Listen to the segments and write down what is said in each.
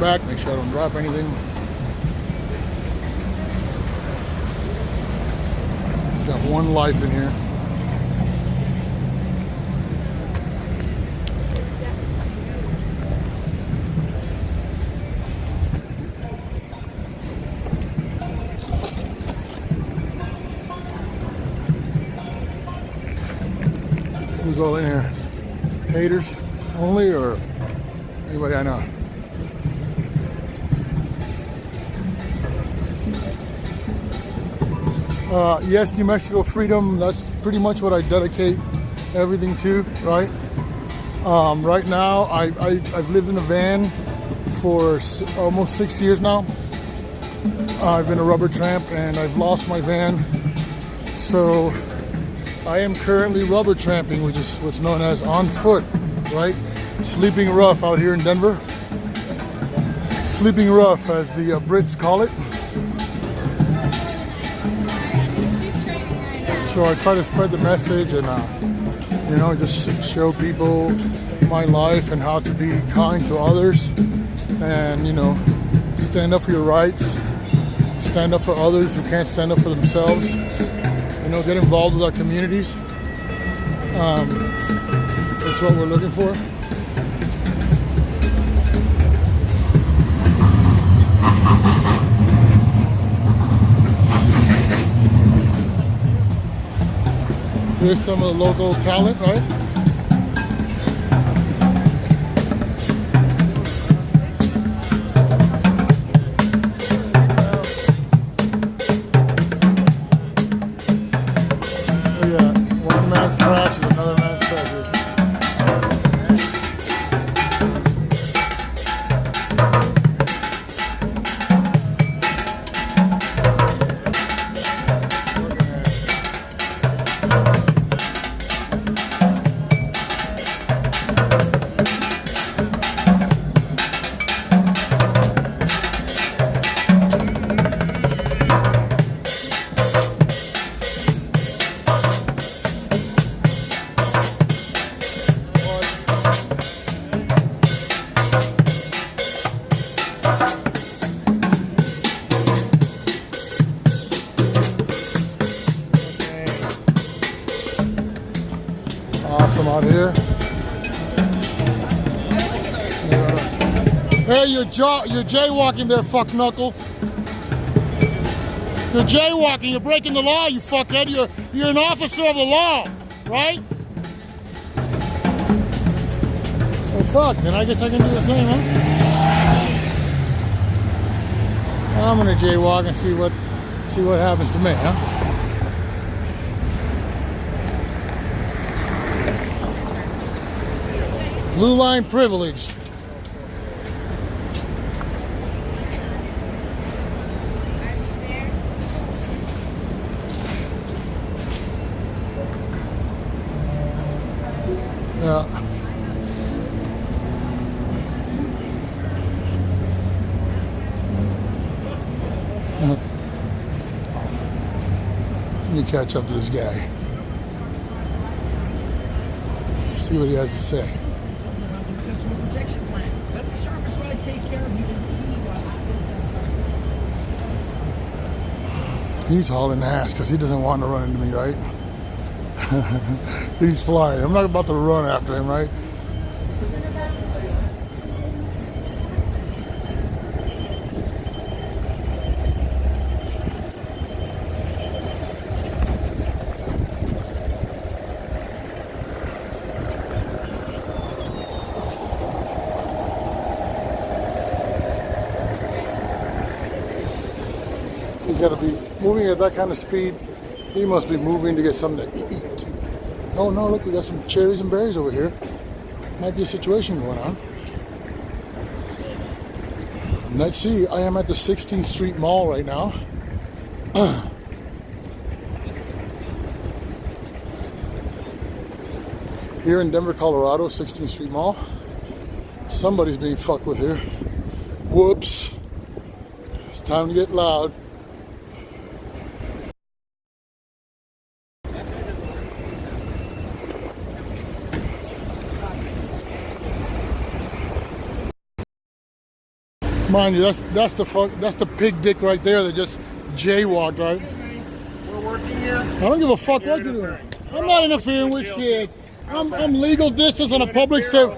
back, make sure I don't drop anything. Got one life in here. Who's all in here? Haters only, or anybody I know? Yes, New Mexico freedom. That's pretty much what I dedicate everything to, right? Right now, I've lived in a van for almost 6 years now. I've been a rubber tramp and I've lost my van. So I am currently rubber tramping, which is what's known as on foot, right? Sleeping rough out here in Denver. Sleeping rough, as the Brits call it. So I try to spread the message and, you know, just show people my life and how to be kind to others and, you know, stand up for your rights, stand up for others who can't stand up for themselves, you know, get involved with our communities. That's what we're looking for. Here's some of the local talent, right? Oh yeah, one man's trash is another man's treasure. Awesome out here. Hey, you're jaywalking there, fuck knuckle. You're jaywalking. You're breaking the law, you fuckhead. You're an officer of the law, right? Well, fuck. Then I guess I can do the same, huh? I'm gonna jaywalk and see what happens to me, huh? Blue line privilege. Yeah. Let me catch up to this guy. See what he has to say. He's hauling ass because he doesn't want to run into me, right? He's flying. I'm not about to run after him, right? He's got to be moving at that kind of speed. He must be moving to get something to eat. Oh no, look, we got some cherries and berries over here. Might be a situation going on. Let's see, I am at the 16th Street Mall right now. Here in Denver, Colorado, 16th Street Mall. Somebody's being fucked with here. Whoops. It's time to get loud. Mind you, that's the pig dick right there that just jaywalked, right? We're working here. I don't give a fuck what you're doing. I'm not interfering with shit. I'm legal distance on a public service.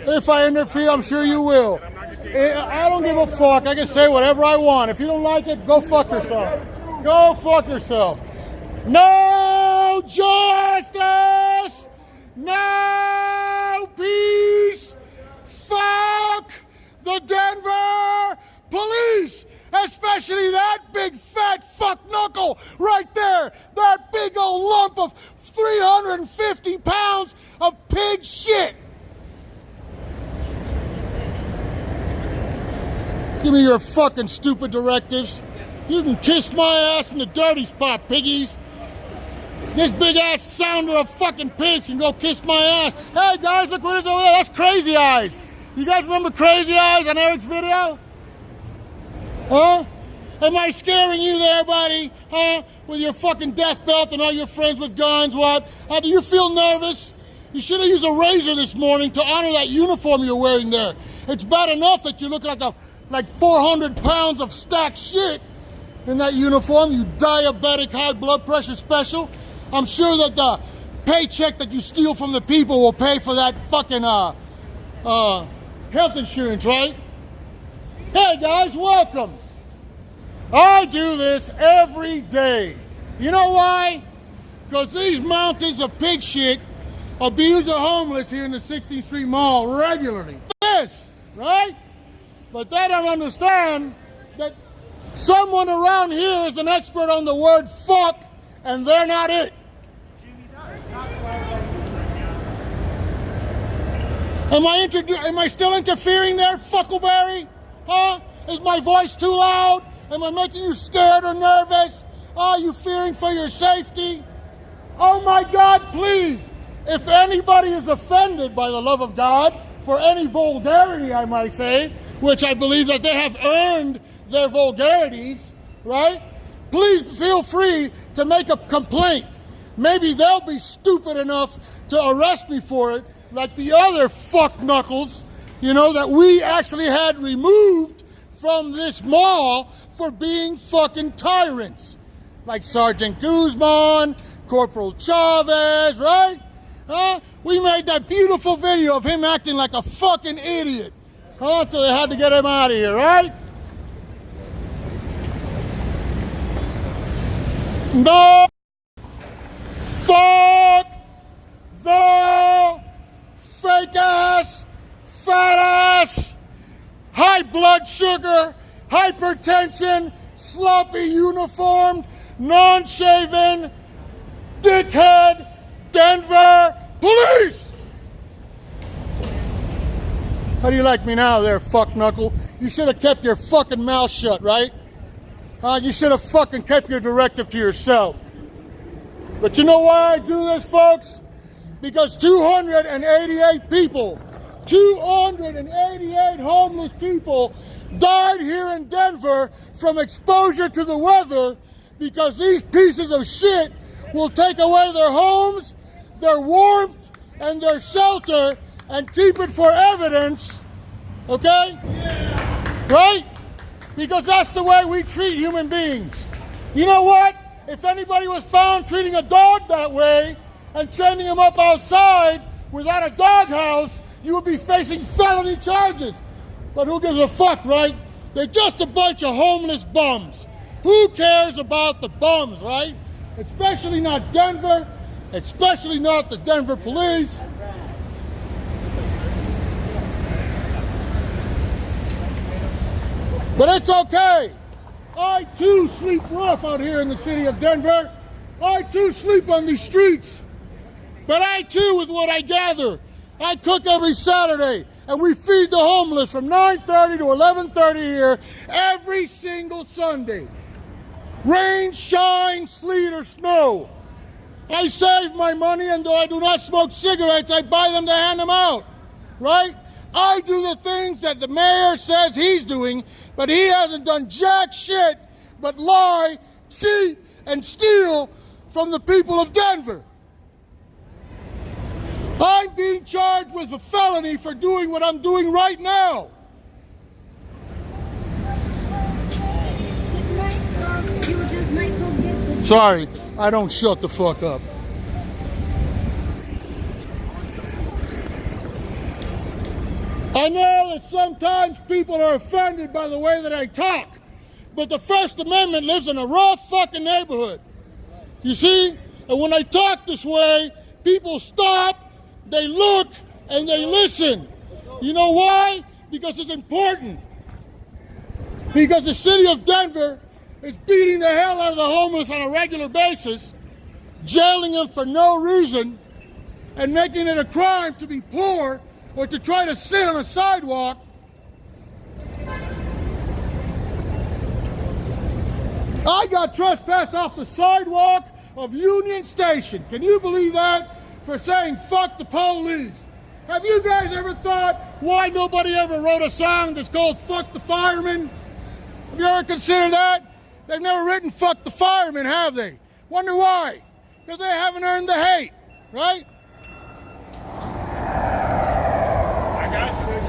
If I interfere, I'm sure you will. I don't give a fuck. I can say whatever I want. If you don't like it, go fuck yourself. Go fuck yourself. No justice. No peace. Fuck the Denver police. Especially that big fat fuck knuckle right there. That big old lump of 350 pounds of pig shit. Give me your fucking stupid directives. You can kiss my ass in the dirty spot, piggies. This big ass sounder of fucking pigs can go kiss my ass. Hey guys, look what is over there. That's Crazy Eyes. You guys remember Crazy Eyes on Eric's video? Huh? Am I scaring you there, buddy? Huh? With your fucking death belt and all your friends with guns, what? Do you feel nervous? You should have used a razor this morning to honor that uniform you're wearing there. It's bad enough that you look like 400 pounds of stacked shit in that uniform, you diabetic high blood pressure special. I'm sure that the paycheck that you steal from the people will pay for that fucking health insurance, right? Hey guys, welcome. I do this every day. You know why? Because these mountains of pig shit abuse the homeless here in the 16th Street Mall regularly. This, right? But they don't understand that someone around here is an expert on the word fuck, and they're not it. Am I still interfering there, Fuckleberry? Huh? Is my voice too loud? Am I making you scared or nervous? Are you fearing for your safety? Oh my God, please. If anybody is offended by the love of God, for any vulgarity, I might say, which I believe that they have earned their vulgarities, right? Please feel free to make a complaint. Maybe they'll be stupid enough to arrest me for it, like the other fuck knuckles, you know, that we actually had removed from this mall for being fucking tyrants. Like Sergeant Guzman, Corporal Chavez, right? Huh? We made that beautiful video of him acting like a fucking idiot. Huh? Until they had to get him out of here, right? No! Fuck the fake ass, fat ass, high blood sugar, hypertension, sloppy uniformed, non-shaven, dickhead, Denver police! How do you like me now there, fuck knuckle? You should have kept your fucking mouth shut, right? You should have fucking kept your directive to yourself. But you know why I do this, folks? Because 288 people, 288 homeless people died here in Denver from exposure to the weather because these pieces of shit will take away their homes, their warmth, and their shelter and keep it for evidence, okay? Yeah. Right? Because that's the way we treat human beings. You know what? If anybody was found treating a dog that way and training him up outside without a doghouse, you would be facing felony charges. But who gives a fuck, right? They're just a bunch of homeless bums. Who cares about the bums, right? Especially not Denver, especially not the Denver police. But it's okay. I too sleep rough out here in the city of Denver. I too sleep on these streets. But I too, with what I gather, I cook every Saturday and we feed the homeless from 9:30 to 11:30 here every single Sunday. Rain, shine, sleet, or snow. I save my money, and though I do not smoke cigarettes, I buy them to hand them out, right? I do the things that the mayor says he's doing, but he hasn't done jack shit but lie, cheat, and steal from the people of Denver. I'm being charged with a felony for doing what I'm doing right now. Sorry, I don't shut the fuck up. I know that sometimes people are offended by the way that I talk, but the First Amendment lives in a rough fucking neighborhood. You see? And when I talk this way, people stop, they look, and they listen. You know why? Because it's important. Because the city of Denver is beating the hell out of the homeless on a regular basis, jailing them for no reason, and making it a crime to be poor or to try to sit on a sidewalk. I got trespassed off the sidewalk of Union Station. Can you believe that? For saying fuck the police. Have you guys ever thought why nobody ever wrote a song that's called Fuck the Fireman? Have you ever considered that? They've never written Fuck the Fireman, have they? Wonder why? Because they haven't earned the hate, right? I got you, baby.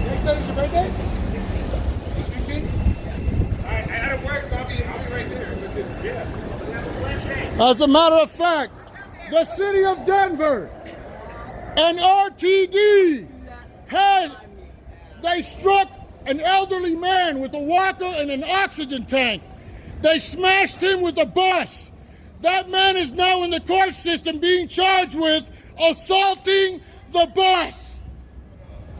You said it's your birthday? 16? I gotta work, so I'll be right there. Yeah. As a matter of fact, the city of Denver and RTD they struck an elderly man with a walker and an oxygen tank. They smashed him with a bus. That man is now in the court system being charged with assaulting the bus.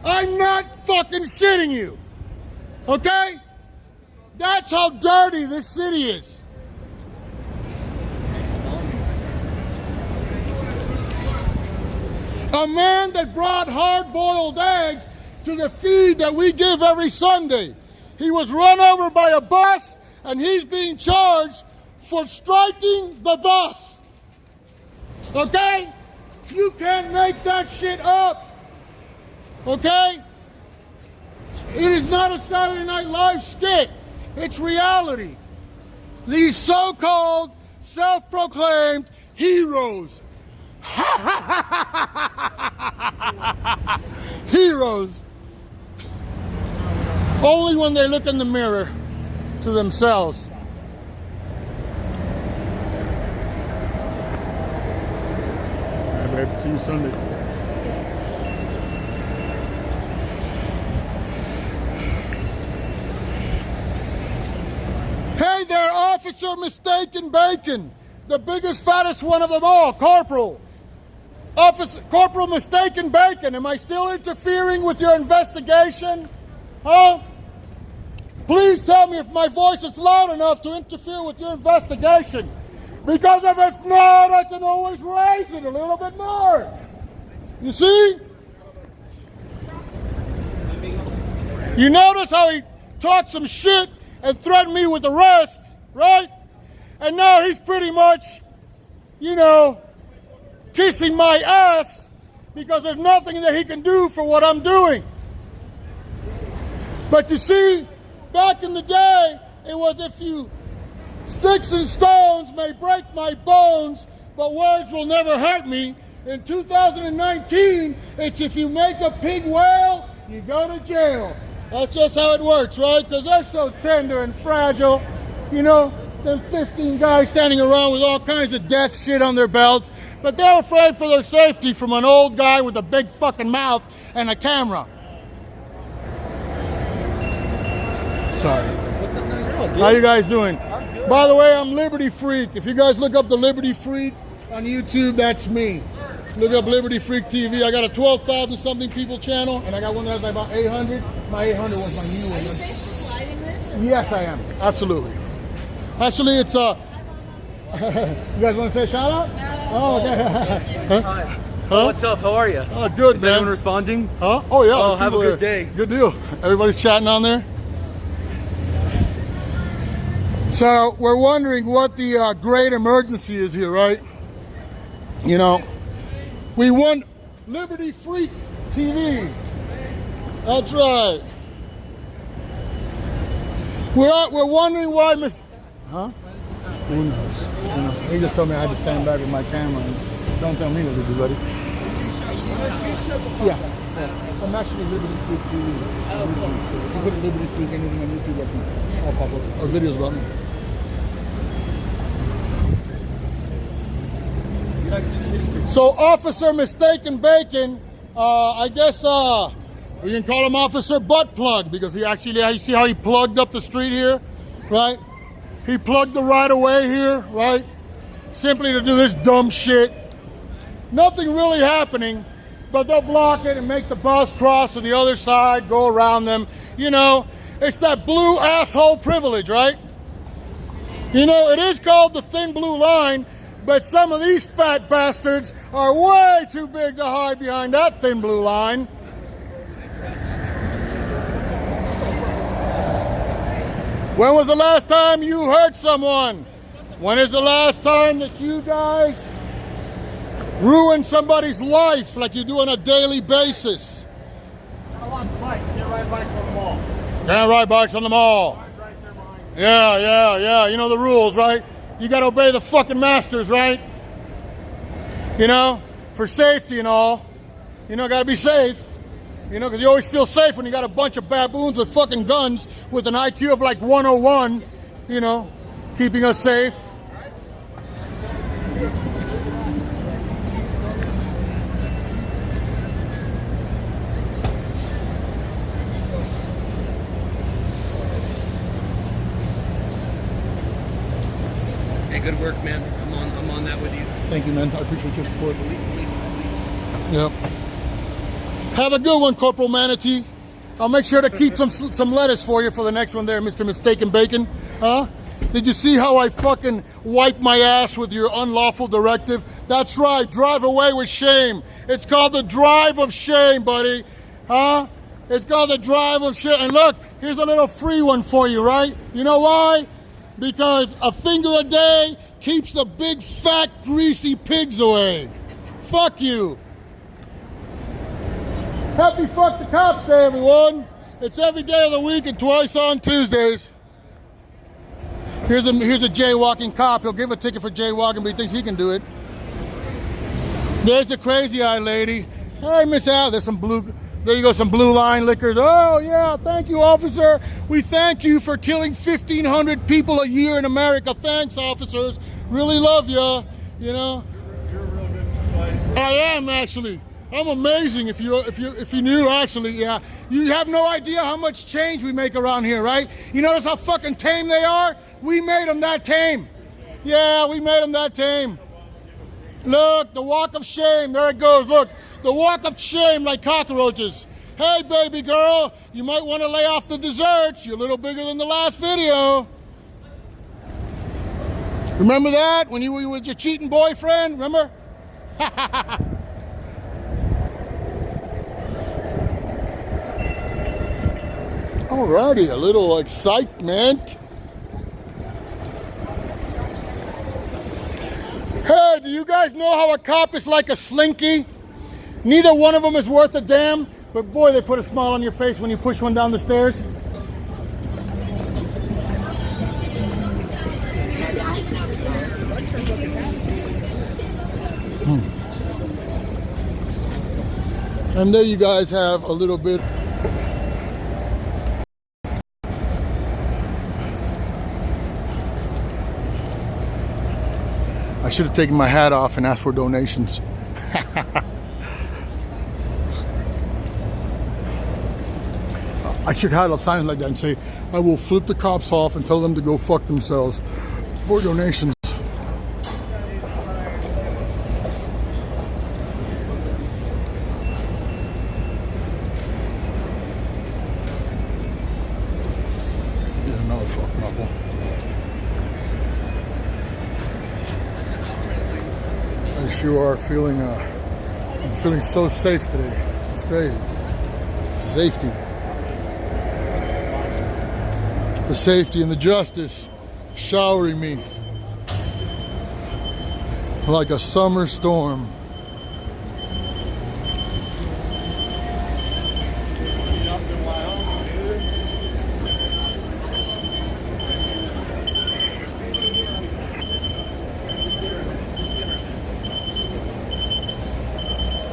I'm not fucking shitting you. Okay? That's how dirty this city is. A man that brought hard-boiled eggs to the feed that we give every Sunday. He was run over by a bus, and he's being charged for striking the bus. Okay? You can't make that shit up. Okay? It is not a Saturday Night Live skit. It's reality. These so-called self-proclaimed heroes. Heroes. Only when they look in the mirror to themselves. All right, babe. See you Sunday. Hey there, Officer Mistaken Bacon. The biggest, fattest one of them all, Corporal. Corporal Mistaken Bacon, am I still interfering with your investigation? Huh? Please tell me if my voice is loud enough to interfere with your investigation. Because if it's not, I can always raise it a little bit more. You see? You notice how he talked some shit and threatened me with arrest, right? And now he's pretty much, you know, kissing my ass because there's nothing that he can do for what I'm doing. But you see, back in the day, it was if you sticks and stones may break my bones, but words will never hurt me. In 2019, it's if you make a pig wail, you go to jail. That's just how it works, right? Because they're so tender and fragile. You know, them 15 guys standing around with all kinds of death shit on their belts. But they're afraid for their safety from an old guy with a big fucking mouth and a camera. Sorry. What's up? No, you're all good. How you guys doing? I'm good. By the way, I'm Liberty Freak. If you guys look up the Liberty Freak on YouTube, that's me. Look up Liberty Freak TV. I got a 12,000 something people channel, and I got one that's like about 800. My 800 was my new one. Are you Facebook living this? Or Yes, I am. Absolutely. Actually, it's you guys want to say a shout out? No. Oh, okay. Huh? Hi. Huh? What's up? How are you? Oh, good, Is man. anyone responding? Huh? Oh, yeah. Oh, have a people good day. Good deal. Everybody's chatting on there. So we're wondering what the great emergency is here, right? You know, we want Liberty Freak TV. That's right. We're wondering why Huh? Who knows? You know, he just told me I had to stand back with my camera and don't tell me what to do, buddy. Yeah. I'm actually Liberty Freak TV. If you put Liberty Freak anything on YouTube, that's me. I'll pop up. Or videos about me. So Officer Mistaken Bacon, I guess we can call him Officer Butt Plug because he actually, you see how he plugged up the street here, right? He plugged the right of way here, right? Simply to do this dumb shit. Nothing really happening, but they'll block it and make the bus cross to the other side, go around them. You know, it's that blue asshole privilege, right? You know, it is called the thin blue line, but some of these fat bastards are way too big to hide behind that thin blue line. When was the last time you hurt someone? When is the last time that you guys ruin somebody's life like you do on a daily basis? I want bikes. Can't ride bikes on the mall. Can't ride bikes on the mall. Yeah. You know the rules, right? You gotta obey the fucking masters, right? You know, for safety and all. You know, gotta be safe. You know, because you always feel safe when you got a bunch of baboons with fucking guns with an IQ of like 101, you know, keeping us safe. Hey, good work, man. I'm on that with you. Thank you, man. I appreciate your support. Police. Yep. Have a good one, Corporal Manatee. I'll make sure to keep some lettuce for you for the next one there, Mr. Mistaken Bacon. Huh? Did you see how I fucking wiped my ass with your unlawful directive? That's right, drive away with shame. It's called the drive of shame, buddy. Huh? It's called the drive of shame. And look, here's a little free one for you, right? You know why? Because a finger a day keeps the big, fat, greasy pigs away. Fuck you. Happy Fuck the Cops Day, everyone. It's every day of the week and twice on Tuesdays. Here's a jaywalking cop. He'll give a ticket for jaywalking, but he thinks he can do it. There's the crazy-eyed lady. Hey, Miss Al, there's some blue, there you go, some blue line liquors. Oh, yeah, thank you, officer. We thank you for killing 1,500 people a year in America. Thanks, officers. Really love ya, you know. You're real good at fighting. I am, actually. I'm amazing if you knew, actually, yeah. You have no idea how much change we make around here, right? You notice how fucking tame they are? We made them that tame. Yeah, we made them that tame. Look, the walk of shame, there it goes, look. The walk of shame like cockroaches. Hey, baby girl, you might want to lay off the desserts. You're a little bigger than the last video. Remember that when you were with your cheating boyfriend, remember? Alrighty, a little excitement. Hey, do you guys know how a cop is like a slinky? Neither one of them is worth a damn, but boy, they put a smile on your face when you push one down the stairs. And there you guys have a little bit. I should have taken my hat off and asked for donations. I should have a sign like that and say, I will flip the cops off and tell them to go fuck themselves for donations. There's another fucking knuckle. I sure are feeling, I'm feeling so safe today. It's crazy. Safety. The safety and the justice showering me like a summer storm.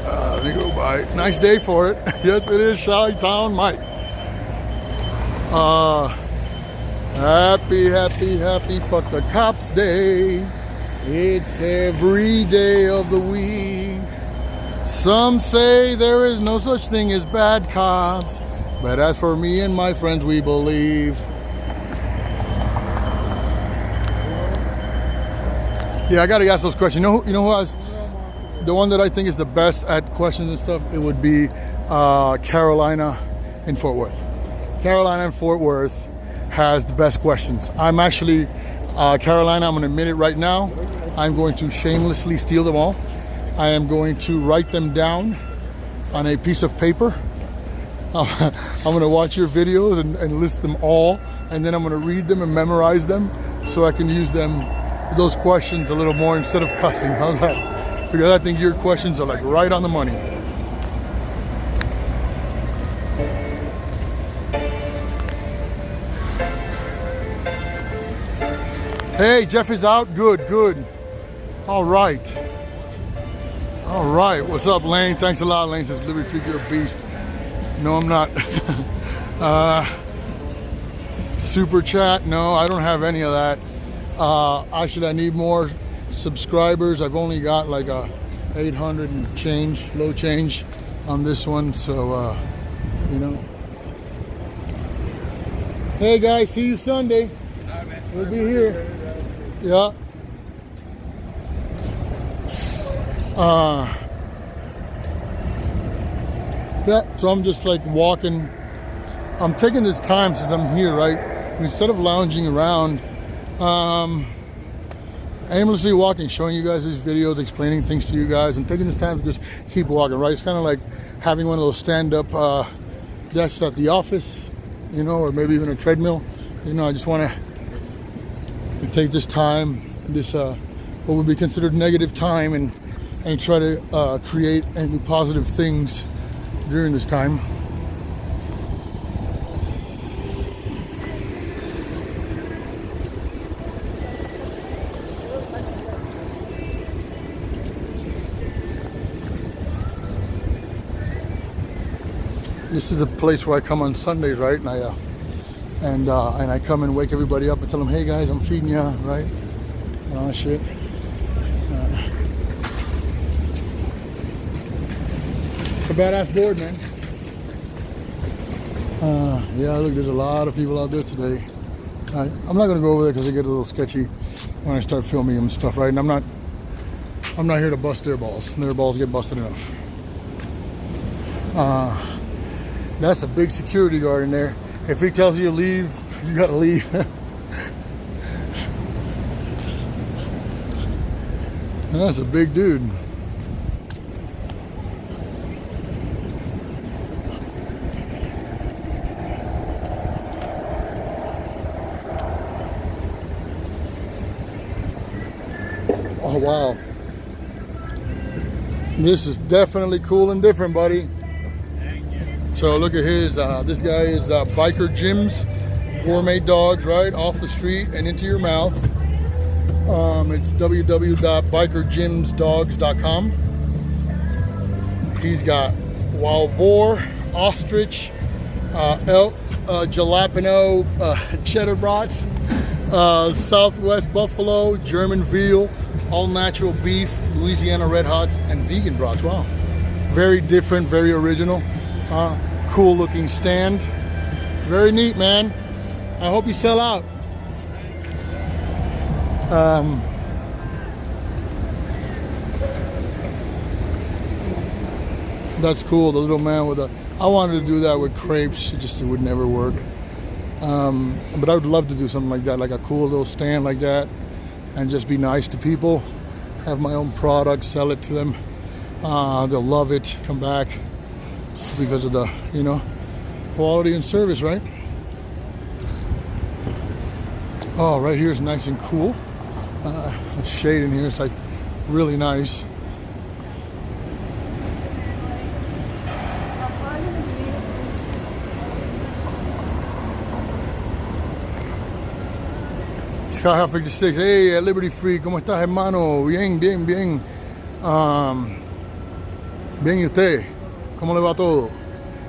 Let me go by. Nice day for it. Yes, it is Chi-Town Mike. Happy Fuck the Cops Day. It's every day of the week. Some say there is no such thing as bad cops, but as for me and my friends, we believe. Yeah, I gotta ask those questions. You know who has the one that I think is the best at questions and stuff? It would be Carolina in Fort Worth. Carolina in Fort Worth has the best questions. I'm actually Carolina. I'm gonna admit it right now. I'm going to shamelessly steal them all. I am going to write them down on a piece of paper. I'm gonna watch your videos and list them all, and then I'm gonna read them and memorize them so I can use them, those questions, a little more instead of cussing. How's that? Because I think your questions are like right on the money. Hey, Jeff is out. Good, good. All right. All right. What's up, Lane? Thanks a lot, Lane. Says Liberty Freak, you're a beast. No, I'm not. Super chat. No, I don't have any of that. Actually, I need more subscribers. I've only got like 800 and change, low change on this one. So, you know. Hey, guys. See you Sunday. We'll be here. Yeah. Yeah, so I'm just like walking. I'm taking this time since I'm here, right? Instead of lounging around, aimlessly walking, showing you guys these videos, explaining things to you guys, and taking this time to just keep walking, right? It's kind of like having one of those stand-up desks at the office, you know, or maybe even a treadmill. You know, I just want to take this time, this what would be considered negative time, and try to create and do positive things during this time. This is a place where I come on Sundays, right? And I come and wake everybody up and tell them, hey guys, I'm feeding you, right? Oh shit. It's a badass board, man. Yeah, look, there's a lot of people out there today. I'm not gonna go over there because they get a little sketchy when I start filming them and stuff, right? And I'm not here to bust their balls. Their balls get busted enough. That's a big security guard in there. If he tells you to leave, you gotta leave. That's a big dude. Oh wow. This is definitely cool and different, buddy. So look at his, this guy is Biker Jim's Gourmet Dogs, right? Off the street and into your mouth. It's www.bikerjimsdogs.com. He's got wild boar, ostrich, elk, jalapeno, cheddar brats, Southwest buffalo, German veal, all natural beef, Louisiana red hots, and vegan brats. Wow. Very different, very original. Cool looking stand. Very neat, man. I hope you sell out. That's cool. The little man with I wanted to do that with crepes. It would never work. But I would love to do something like that, like a cool little stand like that, and just be nice to people. Have my own product, sell it to them. They'll love it. Come back. Because of the, you know, quality and service, right? Oh, right here is nice and cool. The shade in here is like really nice. Sky Hot 56. Hey, Liberty Free, ¿cómo estás, hermano? Bien, bien, bien. Bien, ¿y usted? ¿Cómo le va todo?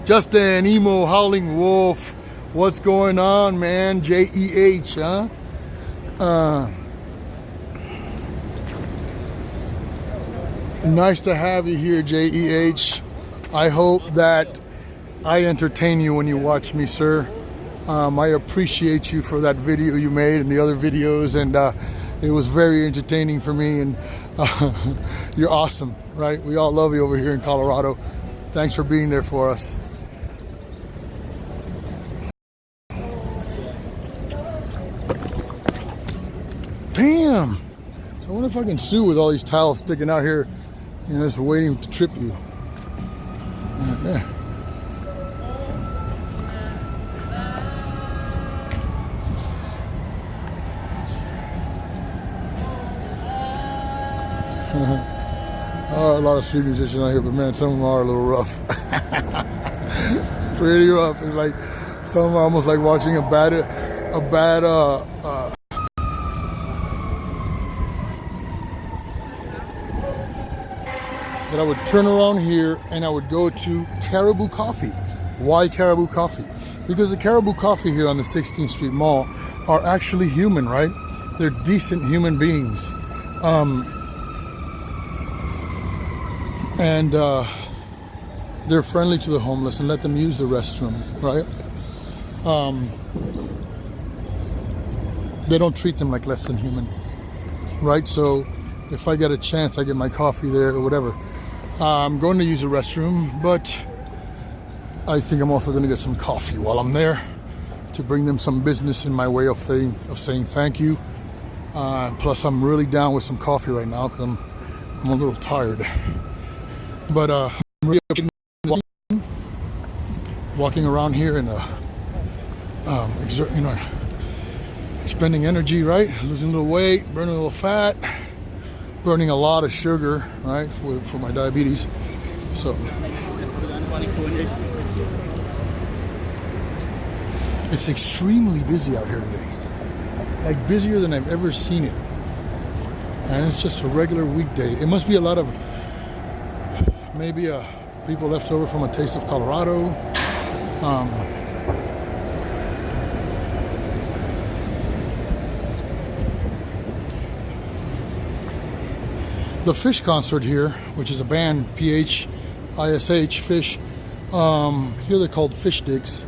Justin, Emo, Howling Wolf. What's going on, man? JEH, huh? Nice to have you here, JEH. I hope that I entertain you when you watch me, sir. I appreciate you for that video you made and the other videos, and it was very entertaining for me, and you're awesome, right? We all love you over here in Colorado. Thanks for being there for us. Damn! So I wonder if I can sue with all these towels sticking out here, you know, just waiting to trip you. Right there. Oh, a lot of street musicians out here, but man, some of them are a little rough. Pretty rough. It's like some are almost like watching a bad that I would turn around here and I would go to Caribou Coffee. Why Caribou Coffee? Because the Caribou Coffee here on the 16th Street Mall are actually human, right? They're decent human beings. And they're friendly to the homeless and let them use the restroom, right? They don't treat them like less than human, right? So if I get a chance, I get my coffee there or whatever. I'm going to use the restroom, but I think I'm also going to get some coffee while I'm there to bring them some business in my way of saying thank you. Plus, I'm really down with some coffee right now because I'm a little tired. But I'm really walking around here and spending energy, right? Losing a little weight, burning a little fat, burning a lot of sugar, right, for my diabetes. So it's extremely busy out here today, like busier than I've ever seen it. And it's just a regular weekday. It must be a lot of maybe people left over from a Taste of Colorado. The Fish concert here, which is a band, PHISH, Fish. Here they're called Fish Dicks.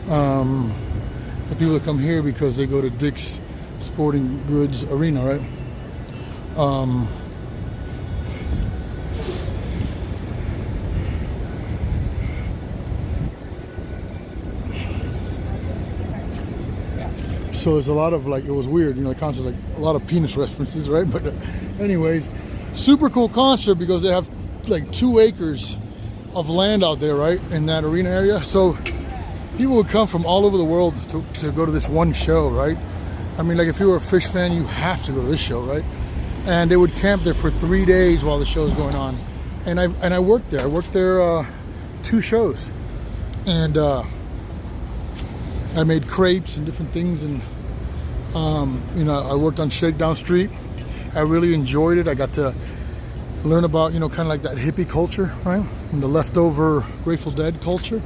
The people that come here because they go to Dick's Sporting Goods Arena, right? So there's a lot of, like, it was weird, you know, the concert, like a lot of penis references, right? But anyways, super cool concert because they have like 2 acres of land out there, right, in that arena area. So people would come from all over the world to go to this one show, right? I mean, like if you were a Fish fan, you have to go to this show, right? And they would camp there for 3 days while the show's going on. And I worked there. I worked there 2 shows, and I made crepes and different things, and you know, I worked on Shakedown Street. I really enjoyed it. I got to learn about, you know, kind of like that hippie culture, right? And the leftover Grateful Dead culture.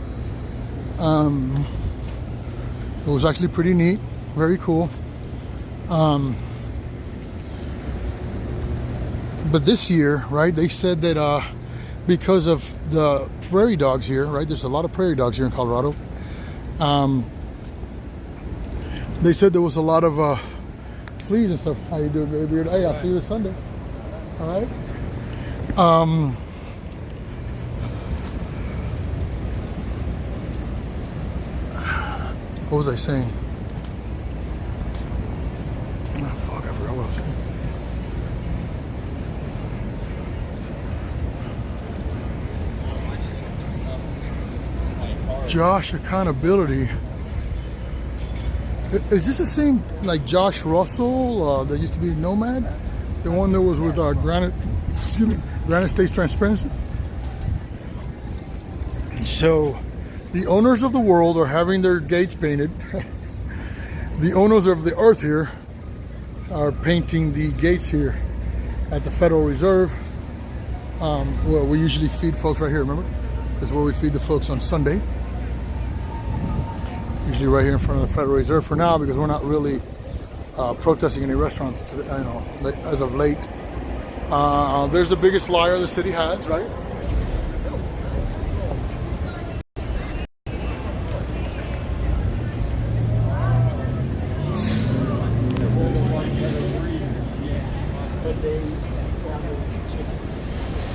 It was actually pretty neat, very cool. But this year, right, they said that because of the prairie dogs here, right, there's a lot of prairie dogs here in Colorado. They said there was a lot of fleas and stuff. How you doing, baby? Hey, I'll see you this Sunday. All right. What was I saying? Oh, fuck, I forgot what I was saying. Josh accountability. Is this the same, like Josh Russell that used to be Nomad? The one that was with Granite States Transparency? So, the owners of the world are having their gates painted. The owners of the earth here are painting the gates here at the Federal Reserve. Well, we usually feed folks right here, remember? That's where we feed the folks on Sunday. Usually right here in front of the Federal Reserve for now, because we're not really protesting any restaurants today, you know, as of late. There's the biggest liar the city has, right?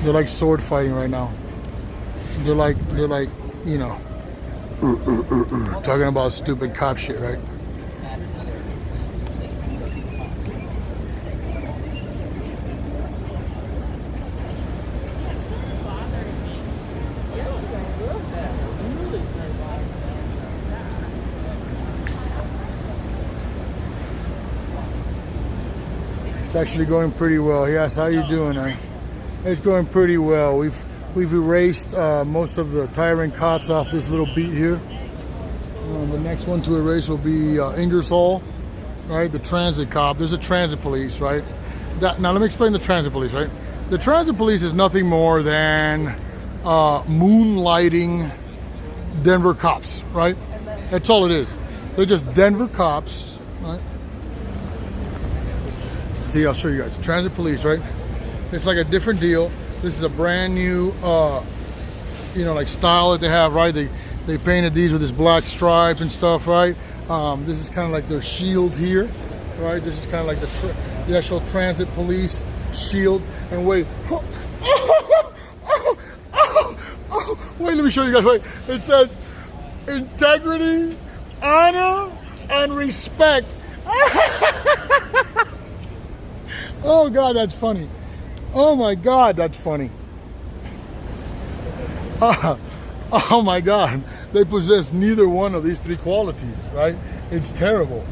They're like sword fighting right now. They're like, you know, talking about stupid cop shit, right? It's actually going pretty well. Yes, how you doing? It's going pretty well. We've erased most of the tyrant cops off this little beat here. The next one to erase will be Ingersoll, right? The transit cop. There's a transit police, right? Now let me explain the transit police, right? The transit police is nothing more than moonlighting Denver cops, right? That's all it is. They're just Denver cops, right? See, I'll show you guys. Transit police, right? It's like a different deal. This is a brand new, you know, like style that they have, right? They painted these with this black stripe and stuff, right? This is kind of like their shield here, right? This is kind of like the actual transit police shield. And wait, wait, let me show you guys. Wait, it says integrity, honor, and respect. Oh God, that's funny. Oh my God, that's funny. Oh my God, they possess neither one of these three qualities, right? It's terrible.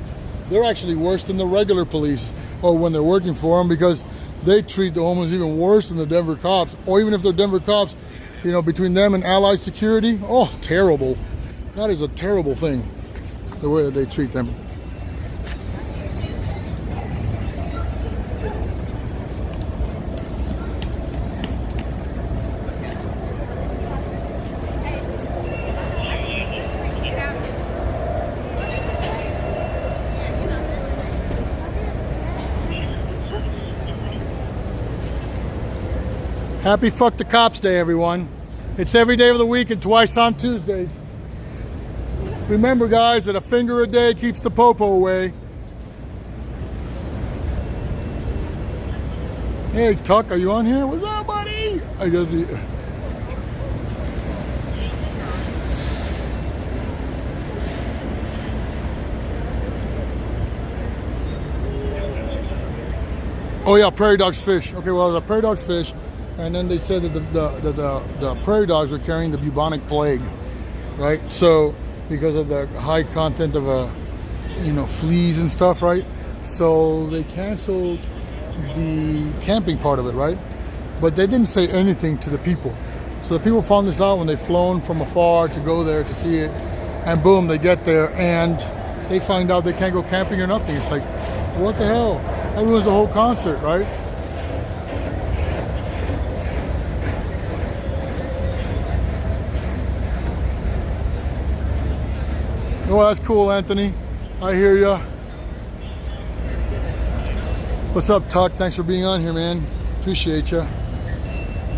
They're actually worse than the regular police, or when they're working for them, because they treat the homeless even worse than the Denver cops. Or even if they're Denver cops, you know, between them and Allied Security, oh, terrible. That is a terrible thing, the way that they treat them. Happy Fuck the Cops Day, everyone. It's every day of the week and twice on Tuesdays. Remember, guys, that a finger a day keeps the popo away. Hey, Tuck, are you on here? What's up, buddy? I guess he... Oh yeah, prairie dogs fish. Okay, well, there's a prairie dogs fish. And then they said that the prairie dogs were carrying the bubonic plague, right? So because of the high content of you know, fleas and stuff, right? So they canceled the camping part of it, right? But they didn't say anything to the people. So the people found this out when they've flown from afar to go there to see it, and boom, they get there and they find out they can't go camping or nothing. It's like, what the hell? That ruins the whole concert, right? Oh, that's cool, Anthony. I hear ya. What's up, Tuck? Thanks for being on here, man. Appreciate ya.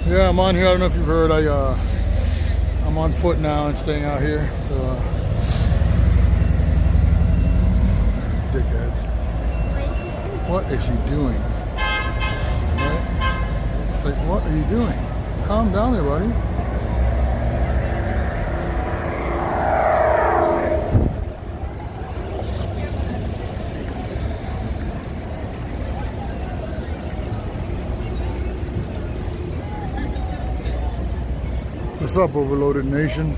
Yeah, I'm on here. I don't know if you've heard. I'm on foot now and staying out here. So, dickheads. What is he doing? Right? It's like, what are you doing? Calm down there, buddy. What's up, Overloaded Nation?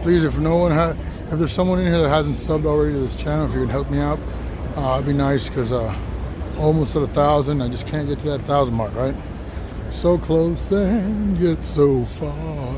Please, if there's someone in here that hasn't subbed already to this channel, if you can help me out, it'd be nice, because almost at 1,000. I just can't get to that 1,000 mark, right? So close and yet so far.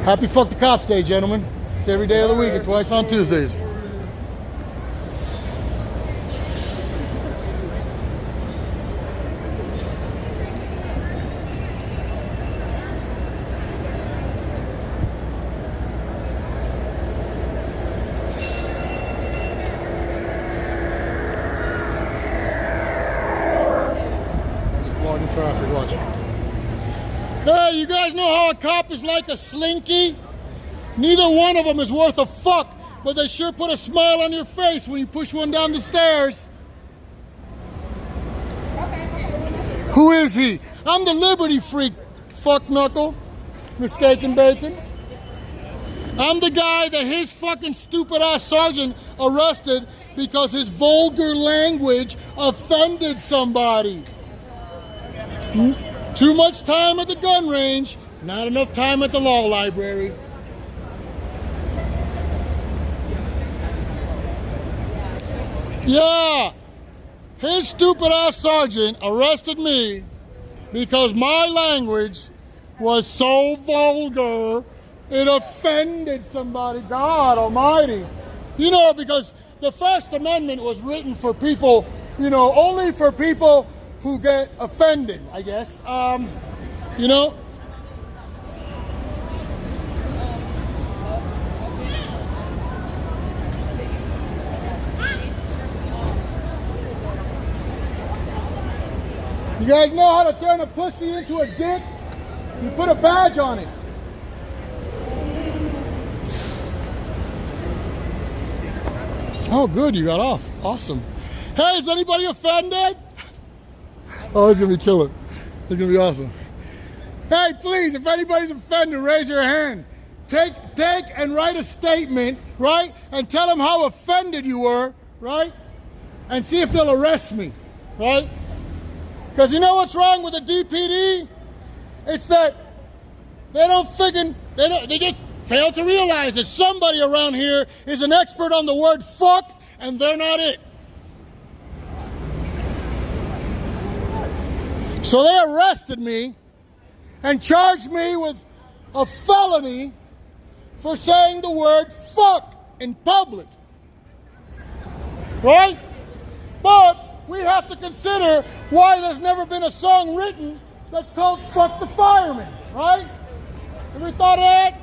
Happy Fuck the Cops Day, gentlemen. It's every day of the week and twice on Tuesdays. Blocking traffic, watch. Hey, you guys know how a cop is like a slinky? Neither one of them is worth a fuck, but they sure put a smile on your face when you push one down the stairs. Who is he? I'm the liberty freak, fuck knuckle. Mistaken bacon. I'm the guy that his fucking stupid ass sergeant arrested because his vulgar language offended somebody. Too much time at the gun range, not enough time at the law library. Yeah, his stupid ass sergeant arrested me because my language was so vulgar it offended somebody. God almighty. You know, because the First Amendment was written for people, you know, only for people who get offended, I guess. You know? You guys know how to turn a pussy into a dick? You put a badge on it. Oh, good, you got off. Awesome. Hey, is anybody offended? Oh, it's gonna be killer. It's gonna be awesome. Hey, please, if anybody's offended, raise your hand. Take and write a statement, right? And tell them how offended you were, right? And see if they'll arrest me, right? Because you know what's wrong with the DPD? It's that they just fail to realize that somebody around here is an expert on the word fuck, and they're not it. So they arrested me and charged me with a felony for saying the word fuck in public. Right? But we have to consider why there's never been a song written that's called Fuck the Fireman, right? Have we thought of that?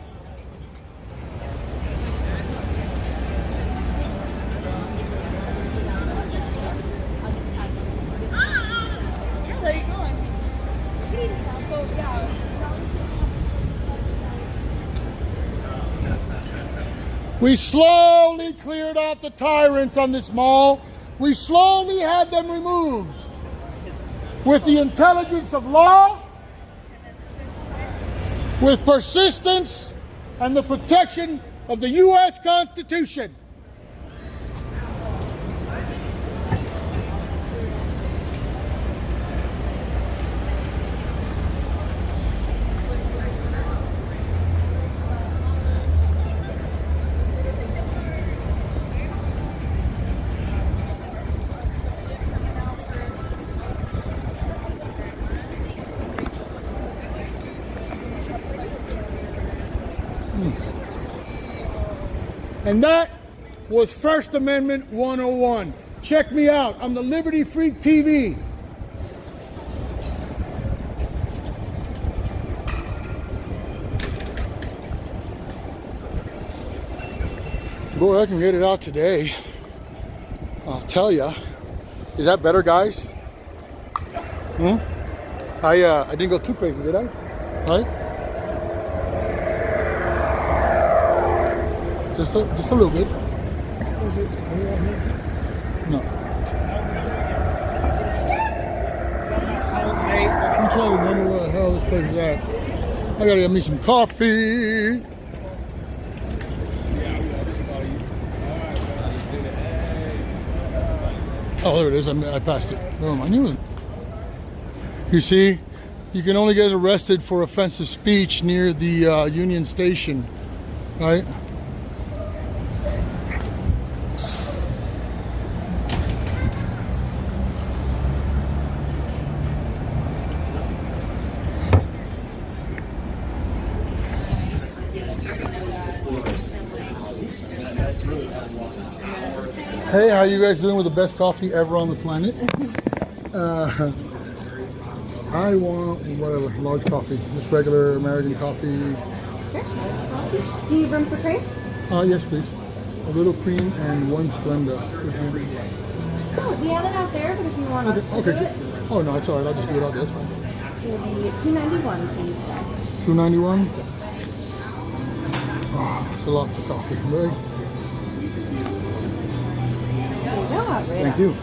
There you go. So, yeah. We slowly cleared out the tyrants on this mall. We slowly had them removed with the intelligence of law, with persistence, and the protection of the U.S. Constitution. And that was First Amendment 101. Check me out on the Liberty Freak TV. Boy, I can get it out today. I'll tell ya. Is that better, guys? I didn't go too crazy, did I? Right? Just a little bit. No. I'm trying to remember where the hell this place is at. I gotta get me some coffee. Oh, there it is. I passed it. Boom, I knew it. You see, you can only get arrested for offensive speech near the Union Station, right? Hey, how you guys doing with the best coffee ever on the planet? I want whatever, large coffee, just regular American coffee. Sure. Do you need room for cream? Yes, please. A little cream and one Splenda. Oh, we have it out there, but if you want us to Okay, do sure. it, Oh no, it's alright. I'll just do it out there. That's fine. it will be $2.91, please. $2.91. Oh, it's a lot for coffee, right? There you go, operator. Thank you.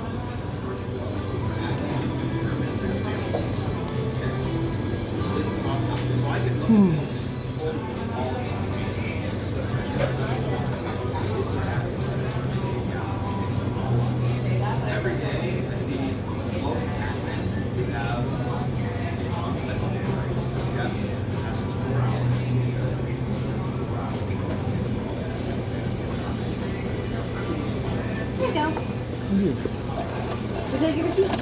There you go. Thank you. Would you like your receipt?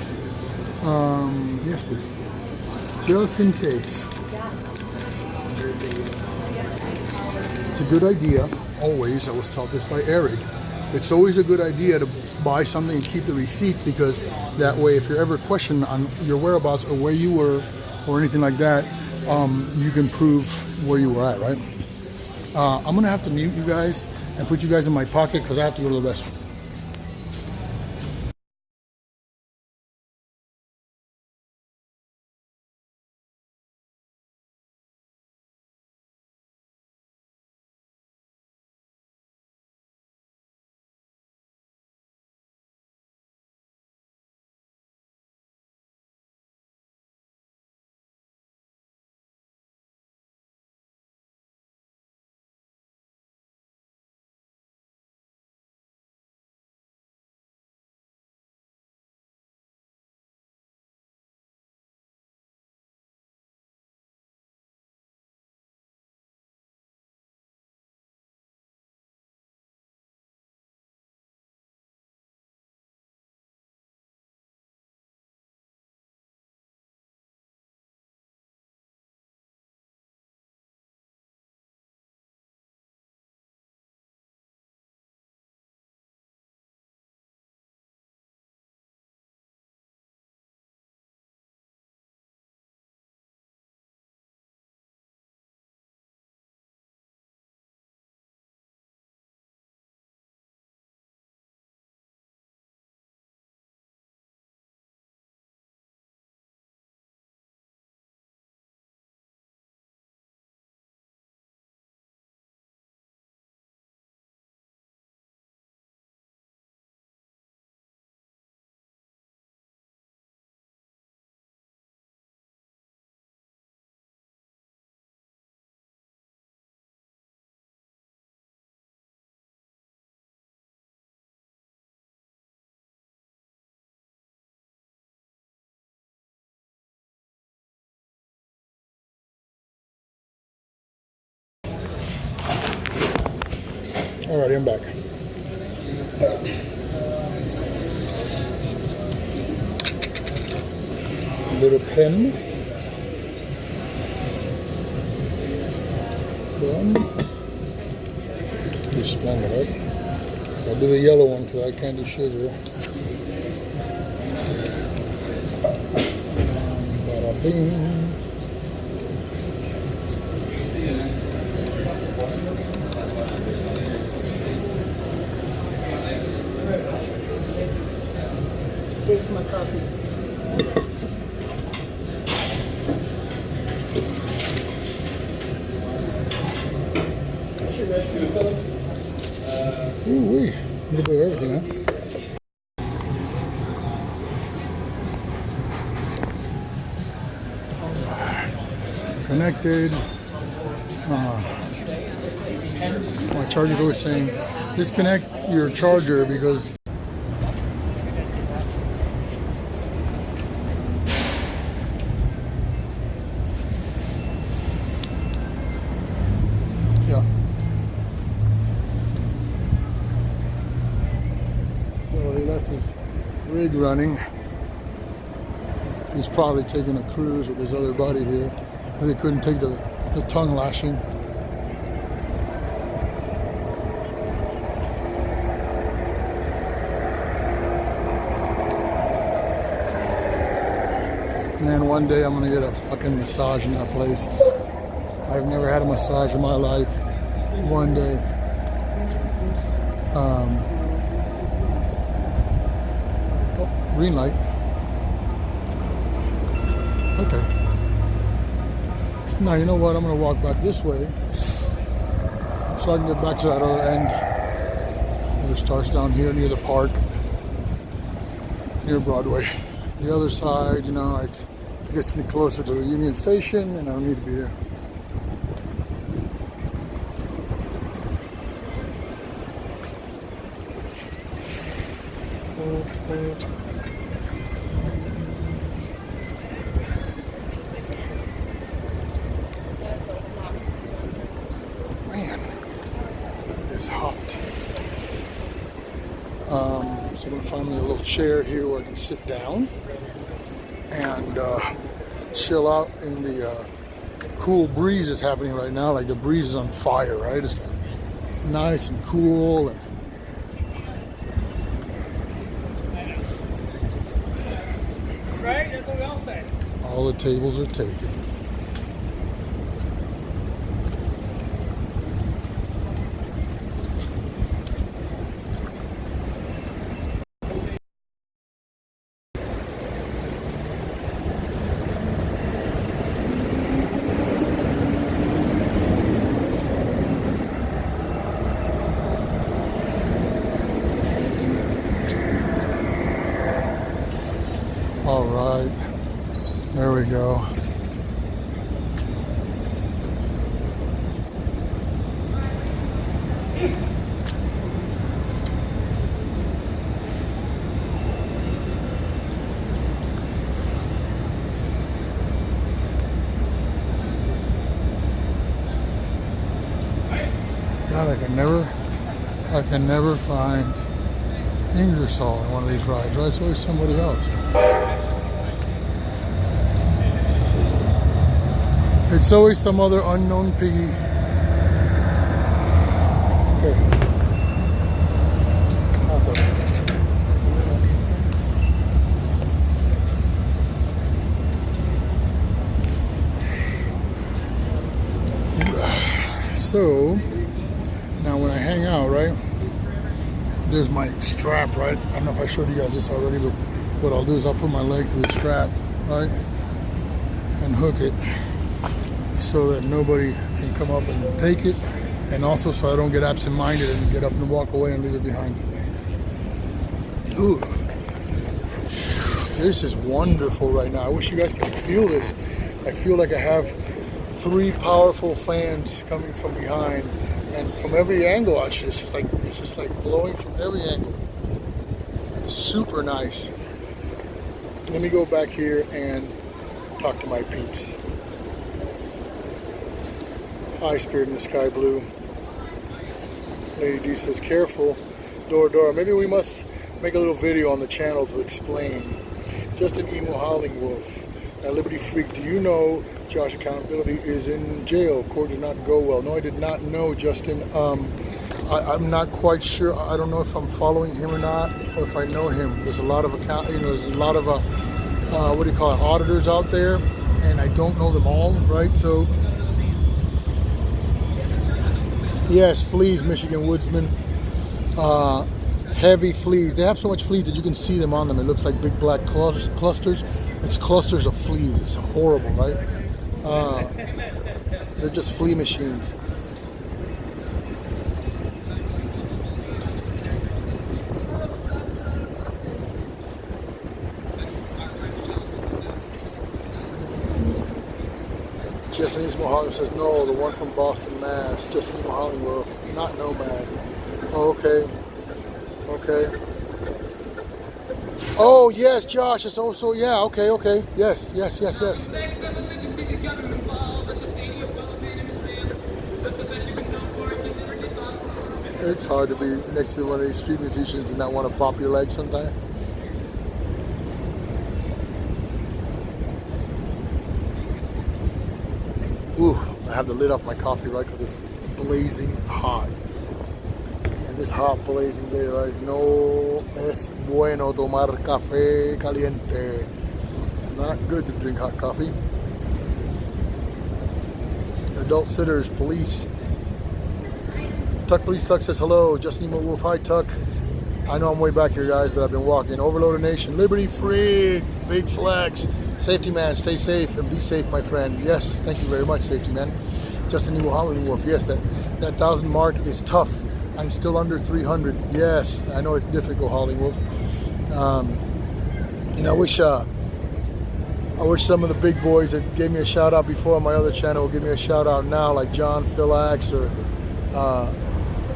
Yes, please. Just in case. It's a good idea, always, I was taught this by Eric, it's always a good idea to buy something and keep the receipt, because that way if you're ever questioned on your whereabouts or where you were or anything like that, you can prove where you were at, right? I'm gonna have to mute you guys and put you guys in my pocket because I have to go to the restroom. Alrighty, I'm back. A little creme. Boom. You Splenda, right? I'll do the yellow one because I can't do sugar. Bada bing. Here's my coffee. Ooh wee, a little bit of everything, huh? Connected. My charger's always saying, disconnect your charger because rig running. He's probably taking a cruise with his other buddy here. They couldn't take the tongue lashing. Man, one day I'm gonna get a fucking massage in that place. I've never had a massage in my life. One day. Oh, green light. Okay. Now, you know what? I'm gonna walk back this way so I can get back to that other end. It starts down here near the park, near Broadway. The other side, you know, like, it gets me closer to the Union Station, and I don't need to be there. Man, it's hot. So I'm gonna find me a little chair here where I can sit down and chill out in the cool breeze that's happening right now. Like the breeze is on fire, right? It's nice and cool. And Right? That's what we all say. all the tables are taken. All right, there we go. God, I can never find Ingersoll in one of these rides, right? It's always somebody else. It's always some other unknown piggy. Okay. So, now when I hang out, right, there's my strap, right? I don't know if I showed you guys this already, but what I'll do is I'll put my leg to the strap, right, and hook it so that nobody can come up and take it, and also so I don't get absent-minded and get up and walk away and leave it behind. Ooh, this is wonderful right now. I wish you guys could feel this. I feel like I have 3 powerful fans coming from behind and from every angle. Actually, it's just like blowing from every angle. It's super nice. Let me go back here and talk to my peeps. Hi, Spirit in the Sky Blue. Lady D says, careful, Dora. Maybe we must make a little video on the channel to explain. Just an emo howling wolf. Now, Liberty Freak, do you know Josh Accountability is in jail? Court did not go well. No, I did not know, Justin. I'm not quite sure. I don't know if I'm following him or not, or if I know him. There's a lot of there's a lot of what do you call it, auditors out there, and I don't know them all, right? So, yes, fleas, Michigan Woodsman. Heavy fleas. They have so much fleas that you can see them on them. It looks like big black clusters. It's clusters of fleas. It's horrible, right? They're just flea machines. Justin East Mohawk says, no, the one from Boston, Mass. Justin East Mohawk Wolf, not Nomad. Oh, okay. Okay. Oh, yes, Josh. It's also, yeah, okay. Yes. It's hard to be next to one of these street musicians and not want to pop your leg sometime. Ooh, I have the lid off my coffee, right? Because it's blazing hot. And this hot, blazing day, right? No es bueno tomar café caliente. not good to drink hot coffee. Adult sitters, police. Tuck Police Suck says hello. Justin Emo Wolf, hi Tuck. I know I'm way back here, guys, but I've been walking. Overloader Nation, Liberty Free, big flex. Safety man, stay safe and be safe, my friend. Yes, thank you very much, safety man. Justin Emo Wolf, yes, that 1,000 mark is tough. I'm still under 300. Yes, I know it's difficult, Hollywood. You know, I wish some of the big boys that gave me a shout out before on my other channel would give me a shout out now, like John Philax or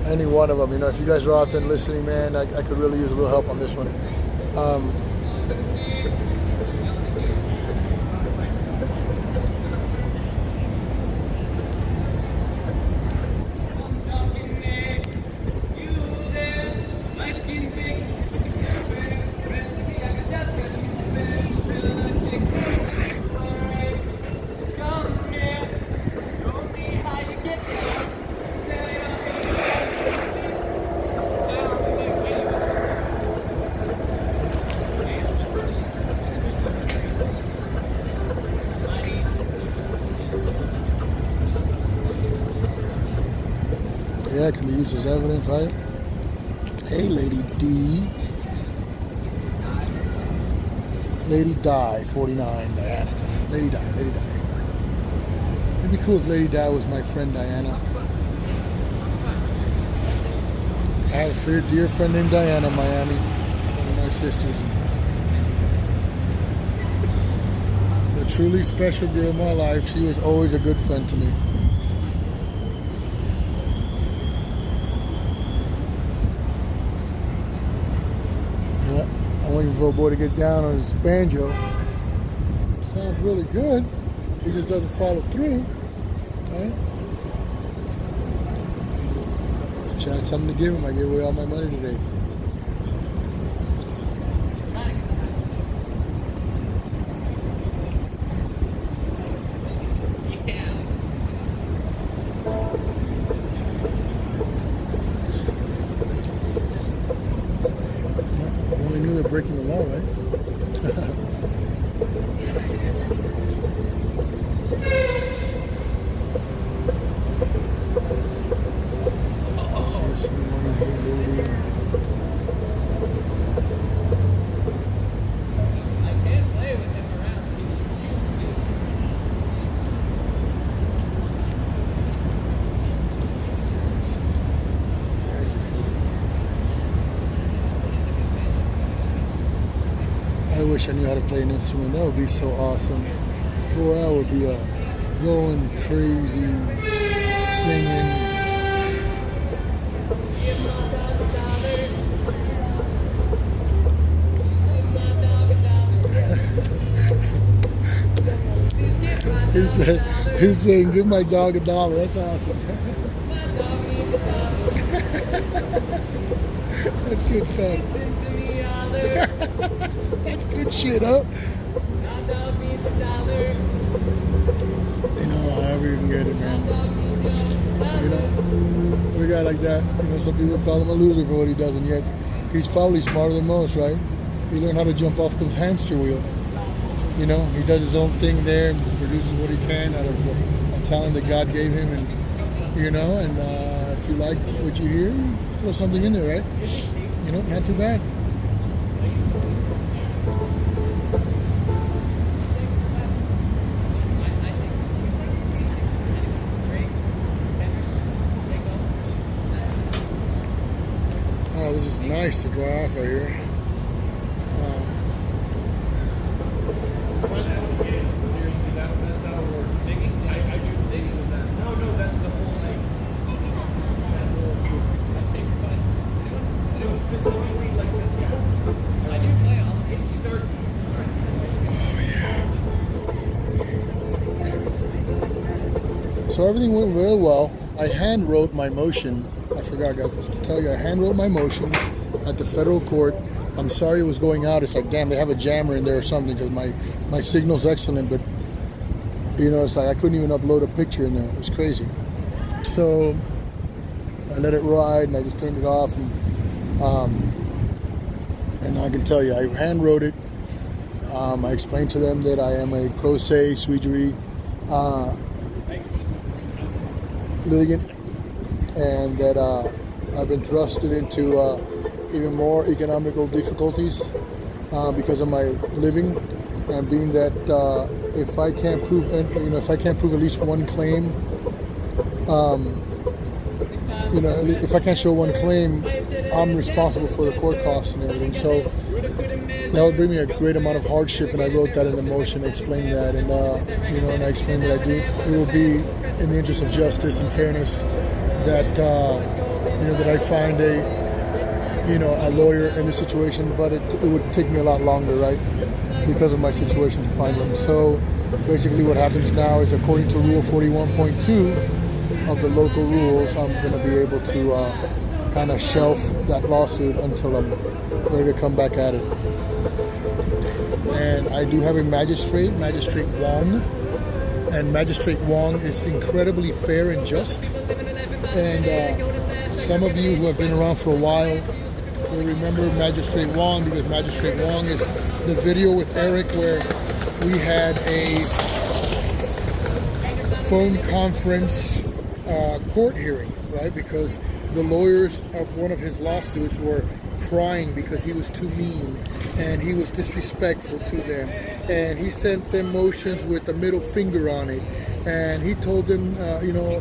any one of them. You know, if you guys are out there and listening, man, I could really use a little help on this one. Yeah, it can be used as evidence, right? Hey, Lady D. Lady Di, 49, Diana. Lady Di. It'd be cool if Lady Di was my friend Diana. I have a dear friend named Diana in Miami. One of my sisters. The truly special girl in my life. She was always a good friend to me. I'm waiting for a boy to get down on his banjo. Sounds really good. He just doesn't follow through. Right? Wish I had something to give him. I gave away all my money today. Breaking the law, right? LCSU money here, Liberty. I can't play with him around. I wish I knew how to play an instrument. That would be so awesome. Boy, I would be going crazy, singing. He's saying, give my dog $1. That's awesome. That's good stuff. That's good shit, huh? You know, however you can get it, man. You know, with a guy like that, you know, some people call him a loser for what he does, and yet he's probably smarter than most, right? He learned how to jump off the hamster wheel. You know, he does his own thing there and produces what he can out of a talent that God gave him, and you know, and if you like what you hear, throw something in there, right? You know, not too bad. Oh, this is nice to dry off right here. So everything went very well. I hand wrote my motion. I forgot, guys, to tell you, I hand wrote my motion at the federal court. I'm sorry it was going out. It's like, damn, they have a jammer in there or something, because my signal's excellent, but you know, it's like I couldn't even upload a picture in there. It was crazy. So I let it ride and I just turned it off, and I can tell you, I hand wrote it. I explained to them that I am a pro se sui juris litigant, and that I've been thrusted into even more economical difficulties because of my living, and being that if I can't prove, if I can't prove at least one claim, if I can't show one claim, I'm responsible for the court costs and everything. So that would bring me a great amount of hardship, and I wrote that in the motion, explained that, and and I explained that it will be in the interest of justice and fairness that that I find a lawyer in this situation, but it would take me a lot longer, right, because of my situation to find one. So basically, what happens now is, according to Rule 41.2 of the local rules, I'm going to be able to kind of shelf that lawsuit until I'm ready to come back at it. And I do have a magistrate Wong, and Magistrate Wong is incredibly fair and just. And some of you who have been around for a while will remember Magistrate Wong, because Magistrate Wong is the video with Eric where we had a phone conference court hearing, right? Because the lawyers of one of his lawsuits were crying because he was too mean and he was disrespectful to them, and he sent them motions with a middle finger on it, and he told them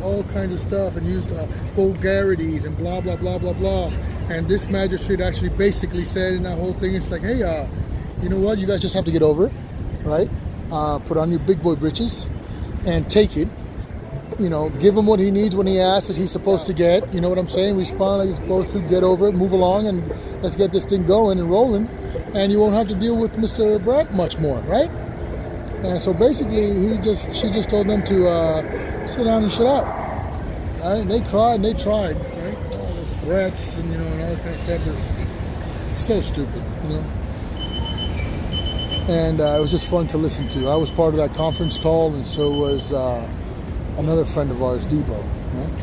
all kinds of stuff, and used vulgarities and blah blah blah blah blah. And this magistrate actually basically said in that whole thing, it's like, hey, you know what, you guys just have to get over it, right? Put on your big boy britches and take it. Give him what he needs when he asks that he's supposed to get. You know what I'm saying? Respond like he's supposed to, get over it, move along, and let's get this thing going and rolling. And you won't have to deal with Mr. Brandt much more, right? And so basically, she just told them to sit down and shut up. Right? And they cried and they tried, right? All the threats and and all this kind of stuff. It's so stupid, And it was just fun to listen to. I was part of that conference call, and so was another friend of ours, Debo. Right?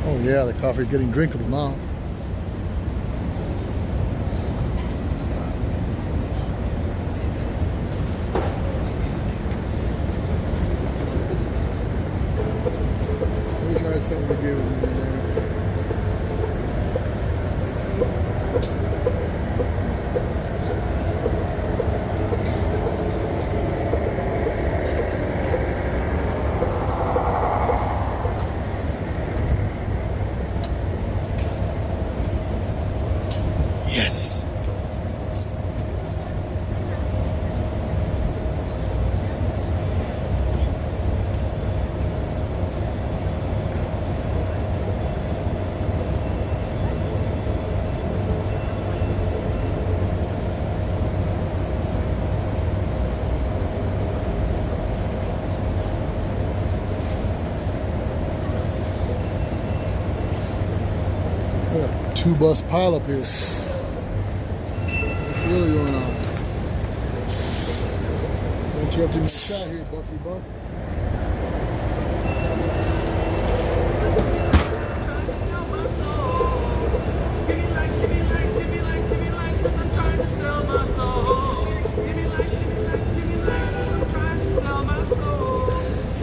Oh yeah, the coffee's getting drinkable now. I wish I had something to give him. Yes. Two-bus pileup here. What's really going on? Interrupting my shot here, Bussy Bus.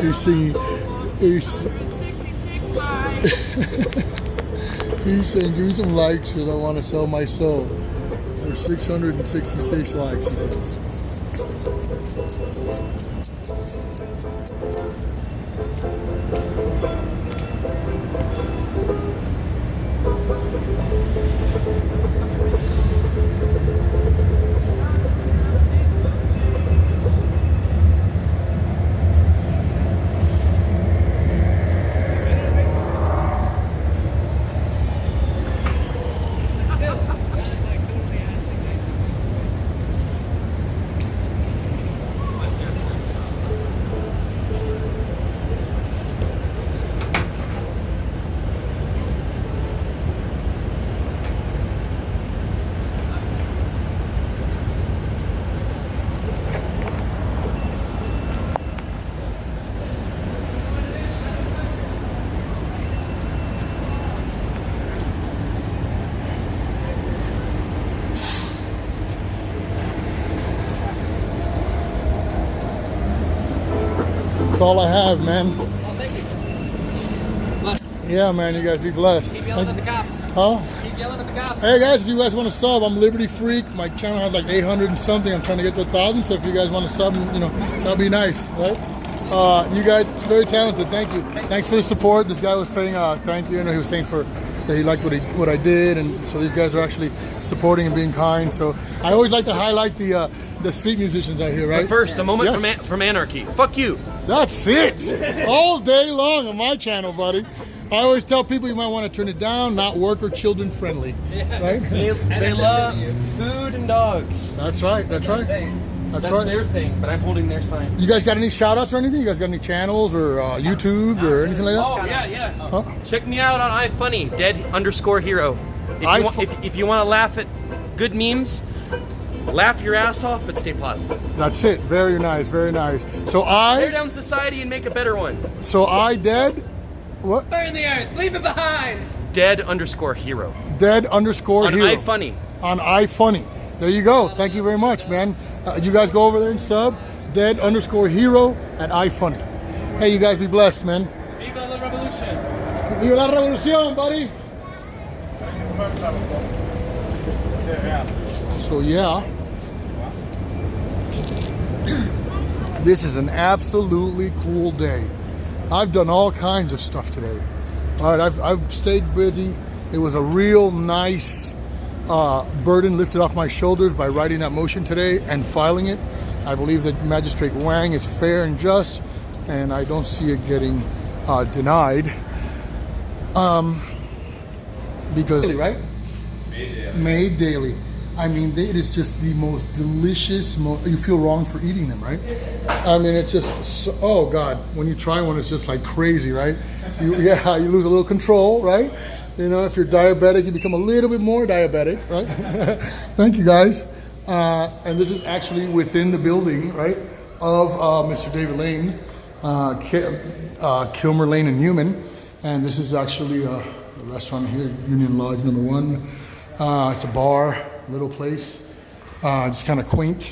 He's singing. He's saying, give me some likes because I want to sell my soul. For 666 likes, he says. That's all I have, man. Oh, thank you. Bless. Yeah, man, you guys be blessed. Keep yelling at the cops. Huh? Keep yelling at the cops. Hey guys, if you guys want to sub, I'm Liberty Freak. My channel has like 800 and something. I'm trying to get to 1,000. So if you guys want to sub, you know, that'll be nice, right? You guys, very talented. Thank you. Thanks for the support. This guy was saying thank you. You know, he was saying that he liked what I did, and so these guys are actually supporting and being kind. So I always like to highlight the street musicians out here, right? But first, a moment Yes. from anarchy. Fuck you. That's it. All day long on my channel, buddy. I always tell people you might want to turn it down, not work or children friendly, right? They love food and dogs. That's right. That's right. That's right. their thing, but I'm holding their sign. You guys got any shout outs or anything? You guys got any channels or YouTube or anything like that? Oh, yeah. Huh? Check me out on iFunny, dead_hero. If you want to laugh at good memes, laugh your ass off, but stay positive. That's it. Very nice. Very nice. So Tear down society and make a better one. dead. What? Burn the earth, leave it behind. Dead_hero. Dead_hero. On iFunny. On iFunny. There you go. Thank you very much, man. You guys go over there and sub. Dead_hero at iFunny. Hey, you guys be blessed, man. Viva la revolution. Viva la revolución, buddy. So yeah, this is an absolutely cool day. I've done all kinds of stuff today. All right, I've stayed busy. It was a real nice burden lifted off my shoulders by writing that motion today and filing it. I believe that Magistrate Wang is fair and just, and I don't see it getting denied. Because right? Made daily. I mean, it is just the most delicious. You feel wrong for eating them, right? I mean, it's just so, oh God. When you try one, it's just like crazy, right? You lose a little control, right? You know, if you're diabetic, you become a little bit more diabetic, right? Thank you, guys. And this is actually within the building, right, of Mr. David Lane, Kilmer Lane and Newman. And this is actually the restaurant here, Union Lodge number 1. It's a bar, little place, just kind of quaint.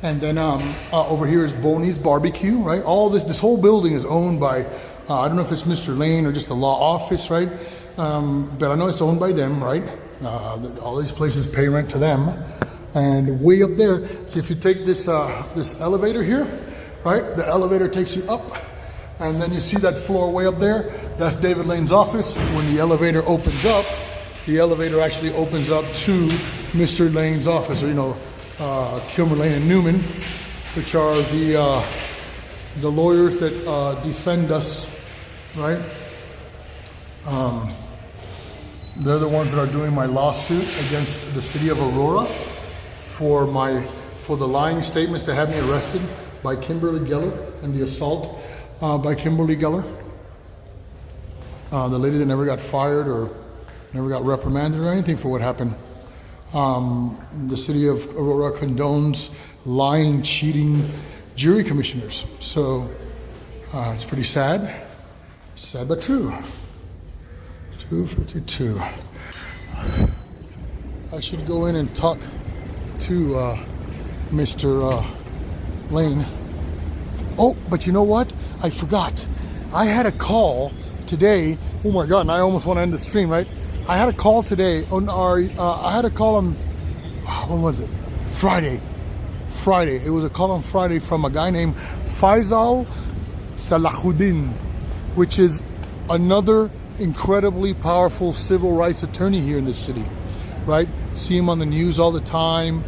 And then over here is Boney's Barbecue, right? All this whole building is owned by, I don't know if it's Mr. Lane or just the law office, right? But I know it's owned by them, right? All these places pay rent to them. And way up there, see if you take this this elevator here, right? The elevator takes you up, and then you see that floor way up there. That's David Lane's office. When the elevator opens up, the elevator actually opens up to Mr. Lane's office, or Kilmer Lane and Newman, which are the lawyers that defend us, right? They're the ones that are doing my lawsuit against the city of Aurora for the lying statements that had me arrested by Kimberly Geller and the assault by Kimberly Geller, the lady that never got fired or never got reprimanded or anything for what happened. The city of Aurora condones lying, cheating jury commissioners. So it's pretty sad. Sad but true. 252. I should go in and talk to Mr. Lane. Oh, but you know what? I forgot. I had a call today. Oh my God, and I almost want to end the stream, right? I had a call today on I had a call on, when was it? Friday. It was a call on Friday from a guy named Faisal Salahuddin, which is another incredibly powerful civil rights attorney here in this city, right? See him on the news all the time.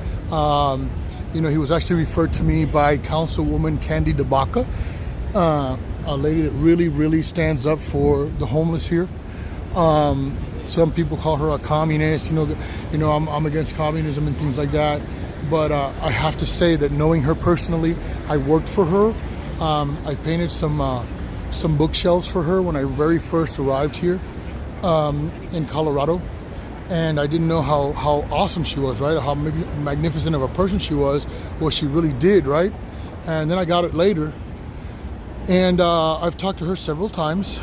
He was actually referred to me by Councilwoman Candy DeBaca, a lady that really, really stands up for the homeless here. Some people call her a communist. I'm against communism and things like that. But I have to say that knowing her personally, I worked for her. I painted some bookshelves for her when I very first arrived here in Colorado. And I didn't know how awesome she was, right? How magnificent of a person she was, what she really did, right? And then I got it later. And I've talked to her several times,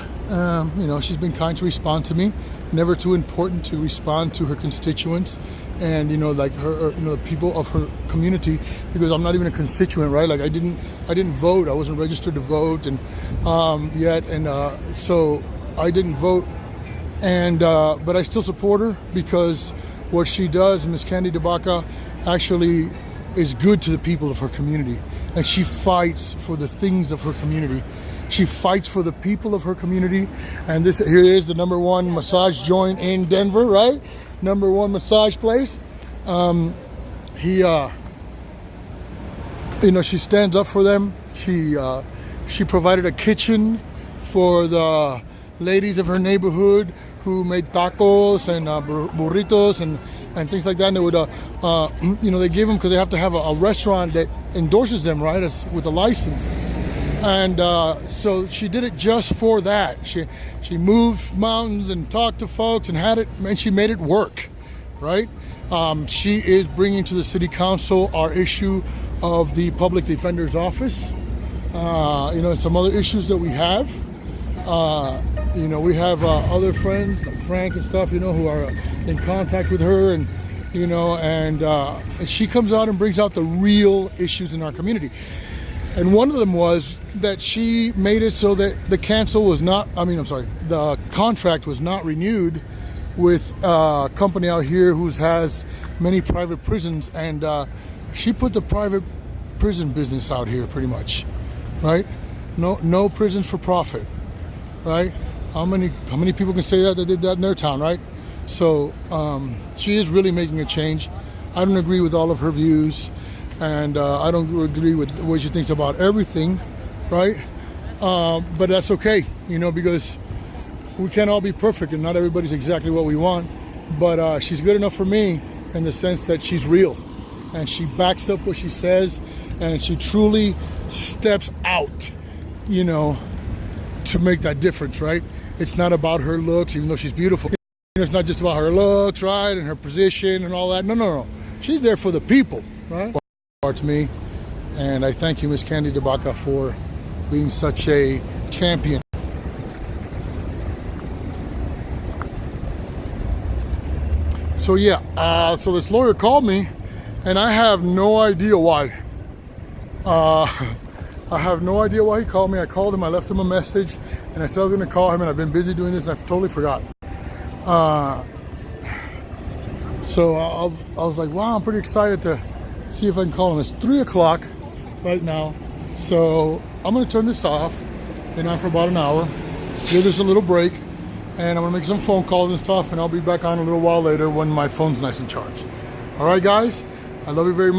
She's been kind to respond to me. Never too important to respond to her constituents, and like her, the people of her community, because I'm not even a constituent, right? Like I didn't vote. I wasn't registered to vote, and yet, and so I didn't vote, and but I still support her because what she does, Miss Candy DeBaca, actually is good to the people of her community, and she fights for the things of her community. She fights for the people of her community, and this here is the #1 massage joint in Denver, right? #1 massage place. She stands up for them. She provided a kitchen for the ladies of her neighborhood who made tacos and burritos and things like that. And they would, they gave them because they have to have a restaurant that endorses them, right, with a license. And so she did it just for that. She moved mountains and talked to folks and had it, and she made it work, right? She is bringing to the city council our issue of the public defender's office, and some other issues that we have. We have other friends like Frank and stuff, who are in contact with her, and and she comes out and brings out the real issues in our community. And one of them was that she made it so that the contract was not renewed with a company out here who has many private prisons, and she put the private prison business out here pretty much, right? No prisons for profit, right? How many people can say that they did that in their town, right? So she is really making a change. I don't agree with all of her views, and I don't agree with the way she thinks about everything, right? But that's okay, because we can't all be perfect, and not everybody's exactly what we want. But she's good enough for me in the sense that she's real, and she backs up what she says, and she truly steps out, to make that difference, right? It's not about her looks, even though she's beautiful. It's not just about her looks, right, and her position and all that. No. She's there for the people, right? To me, and I thank you, Miss Candy DeBaca, for being such a champion. So yeah, so this lawyer called me, and I have no idea why. I have no idea why he called me. I called him, I left him a message, and I said I was going to call him, and I've been busy doing this, and I totally forgot. So I was like, wow, I'm pretty excited to see if I can call him. It's 3 o'clock right now, so I'm going to turn this off. Been on for about an hour. Give this a little break, and I'm going to make some phone calls and stuff, and I'll be back on a little while later when my phone's nice and charged. All right, guys, I love you very much.